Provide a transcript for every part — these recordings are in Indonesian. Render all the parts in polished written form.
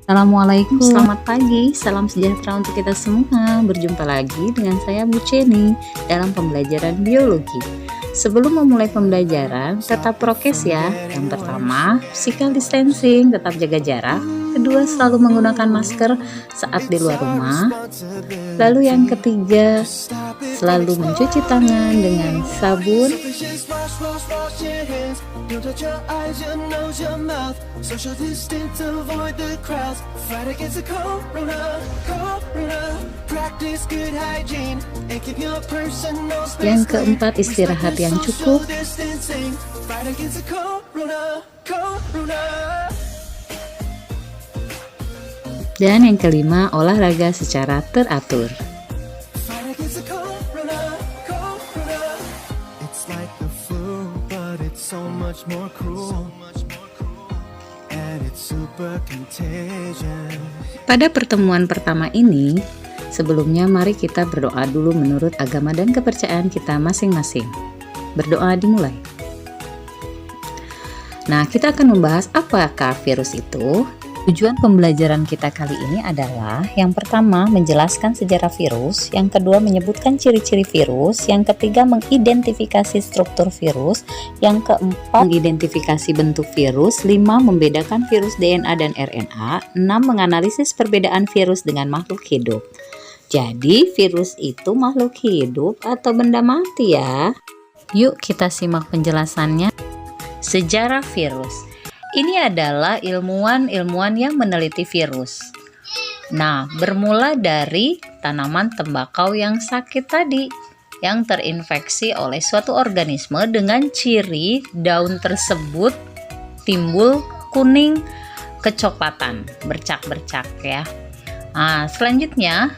Assalamualaikum, selamat pagi, salam sejahtera untuk kita semua. Berjumpa lagi dengan saya Bu Ceni dalam pembelajaran biologi. Sebelum memulai pembelajaran, tetap prokes ya. Yang pertama, physical distancing, tetap jaga jarak. Kedua, selalu menggunakan masker saat di luar rumah. Lalu yang ketiga, selalu mencuci tangan dengan sabun. Yang keempat, istirahat yang cukup. Dan yang kelima, olahraga secara teratur. Pada pertemuan pertama ini, sebelumnya mari kita berdoa dulu menurut agama dan kepercayaan kita masing-masing. Berdoa dimulai. Nah, kita akan membahas apakah virus itu. Tujuan pembelajaran kita kali ini adalah yang pertama menjelaskan sejarah virus, yang kedua menyebutkan ciri-ciri virus, yang ketiga mengidentifikasi struktur virus, yang keempat mengidentifikasi bentuk virus, 5 membedakan virus DNA dan RNA, 6 menganalisis perbedaan virus dengan makhluk hidup. Jadi virus itu makhluk hidup atau benda mati ya? Yuk kita simak penjelasannya. Sejarah virus. Ini adalah ilmuwan-ilmuwan yang meneliti virus. Nah, bermula dari tanaman tembakau yang sakit tadi, yang terinfeksi oleh suatu organisme dengan ciri daun tersebut timbul kuning kecoklatan, bercak-bercak ya. Nah, selanjutnya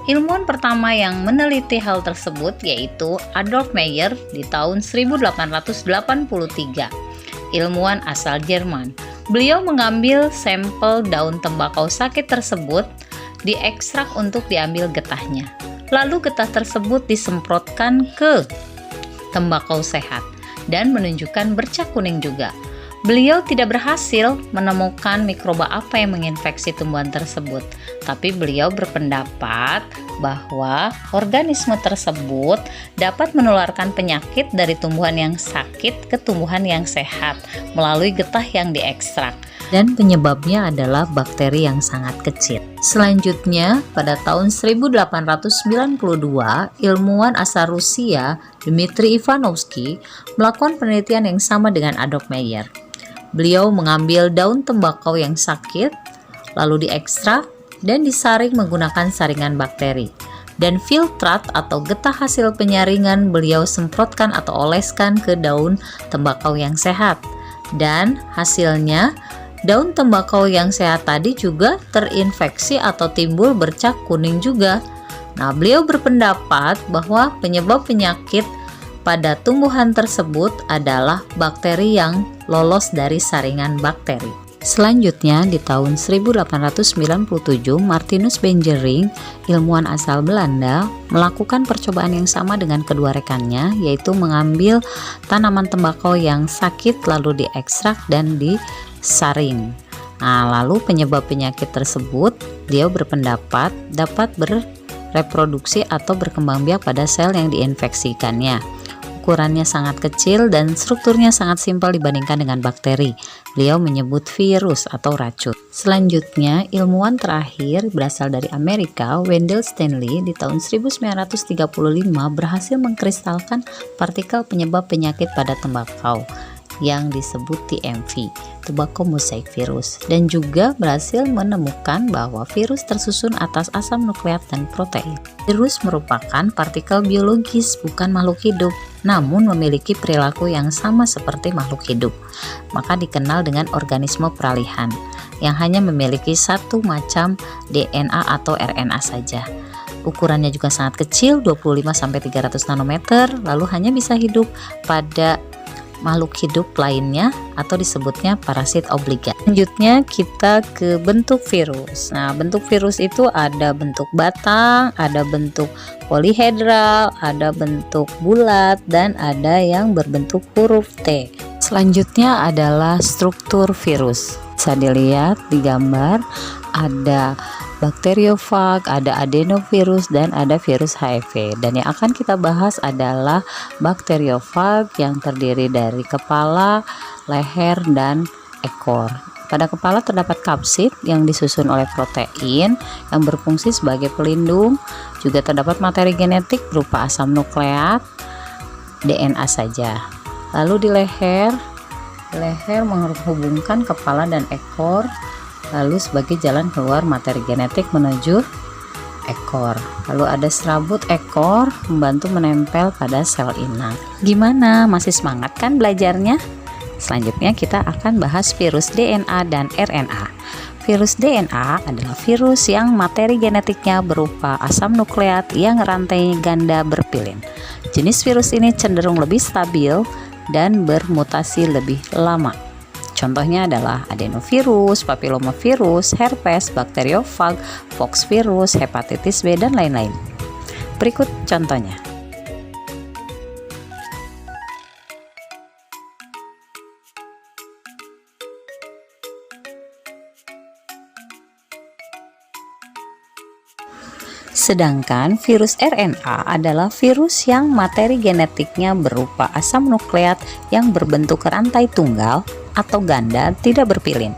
ilmuwan pertama yang meneliti hal tersebut yaitu Adolf Meyer di tahun 1883. Ilmuwan asal Jerman. Beliau mengambil sampel daun tembakau sakit tersebut, diekstrak untuk diambil getahnya. Lalu getah tersebut disemprotkan ke tembakau sehat dan menunjukkan bercak kuning juga. Beliau tidak berhasil menemukan mikroba apa yang menginfeksi tumbuhan tersebut, tapi beliau berpendapat bahwa organisme tersebut dapat menularkan penyakit dari tumbuhan yang sakit ke tumbuhan yang sehat melalui getah yang diekstrak. Dan penyebabnya adalah bakteri yang sangat kecil. Selanjutnya, pada tahun 1892, ilmuwan asal Rusia, Dmitri Ivanovsky, melakukan penelitian yang sama dengan Adolf Meyer. Beliau mengambil daun tembakau yang sakit, lalu diekstrak dan disaring menggunakan saringan bakteri. Dan filtrat atau getah hasil penyaringan beliau semprotkan atau oleskan ke daun tembakau yang sehat. Dan hasilnya, daun tembakau yang sehat tadi juga terinfeksi atau timbul bercak kuning juga. Nah, beliau berpendapat bahwa penyebab penyakit pada tumbuhan tersebut adalah bakteri yang lolos dari saringan bakteri. Selanjutnya di tahun 1897, Martinus Benjering, ilmuwan asal Belanda, melakukan percobaan yang sama dengan kedua rekannya, yaitu mengambil tanaman tembakau yang sakit lalu diekstrak dan disaring. Nah, lalu penyebab penyakit tersebut, dia berpendapat dapat bereproduksi atau berkembang biak pada sel yang diinfeksikannya. Ukurannya sangat kecil dan strukturnya sangat simpel dibandingkan dengan bakteri. Beliau menyebut virus atau racun. Selanjutnya, ilmuwan terakhir berasal dari Amerika, Wendell Stanley, di tahun 1935 berhasil mengkristalkan partikel penyebab penyakit pada tembakau yang disebut TMV, tobacco mosaic virus, dan juga berhasil menemukan bahwa virus tersusun atas asam nukleat dan protein. Virus merupakan partikel biologis, bukan makhluk hidup, namun memiliki perilaku yang sama seperti makhluk hidup, maka dikenal dengan organisme peralihan yang hanya memiliki satu macam DNA atau RNA saja. Ukurannya juga sangat kecil, 25-300 nanometer, lalu hanya bisa hidup pada makhluk hidup lainnya atau disebutnya parasit obligat. Selanjutnya kita ke bentuk virus. Nah, bentuk virus itu ada bentuk batang, ada bentuk polihedral, ada bentuk bulat, dan ada yang berbentuk huruf T. Selanjutnya adalah struktur virus. Bisa dilihat di gambar ada bakteriofag, ada adenovirus, dan ada virus HIV. Dan yang akan kita bahas adalah bakteriofag yang terdiri dari kepala, leher, dan ekor. Pada kepala terdapat kapsid yang disusun oleh protein yang berfungsi sebagai pelindung. Juga terdapat materi genetik berupa asam nukleat, DNA saja. Lalu di leher menghubungkan kepala dan ekor, lalu sebagai jalan keluar materi genetik menuju ekor. Lalu ada serabut ekor membantu menempel pada sel inang. Gimana? Masih semangat kan belajarnya? Selanjutnya kita akan bahas virus DNA dan RNA. Virus DNA adalah virus yang materi genetiknya berupa asam nukleat yang rantai ganda berpilin. Jenis virus ini cenderung lebih stabil dan bermutasi lebih lama. Contohnya adalah adenovirus, papillomavirus, herpes, bakteriofag, poxvirus, hepatitis B, dan lain-lain. Berikut contohnya. Sedangkan virus RNA adalah virus yang materi genetiknya berupa asam nukleat yang berbentuk rantai tunggal atau ganda tidak berpilin.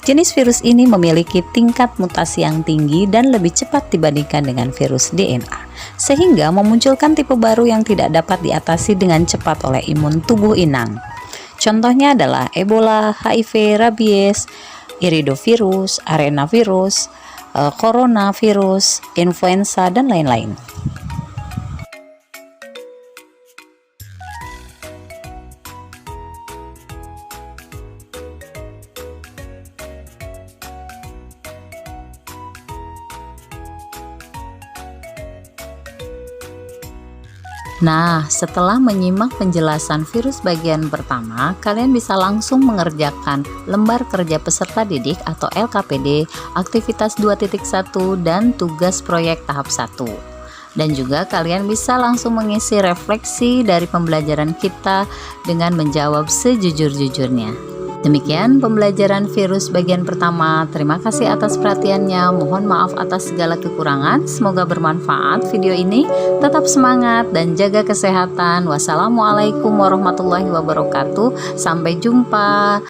Jenis virus ini memiliki tingkat mutasi yang tinggi dan lebih cepat dibandingkan dengan virus DNA, sehingga memunculkan tipe baru yang tidak dapat diatasi dengan cepat oleh imun tubuh inang. Contohnya adalah Ebola, HIV, rabies, iridovirus, arenavirus, coronavirus, influenza, dan lain-lain. Nah, setelah menyimak penjelasan virus bagian pertama, kalian bisa langsung mengerjakan lembar kerja peserta didik atau LKPD, aktivitas 2.1 dan tugas proyek tahap 1. Dan juga kalian bisa langsung mengisi refleksi dari pembelajaran kita dengan menjawab sejujur-jujurnya. Demikian pembelajaran virus bagian pertama. Terima kasih atas perhatiannya. Mohon maaf atas segala kekurangan. Semoga bermanfaat video ini. Tetap semangat dan jaga kesehatan. Wassalamualaikum warahmatullahi wabarakatuh. Sampai jumpa.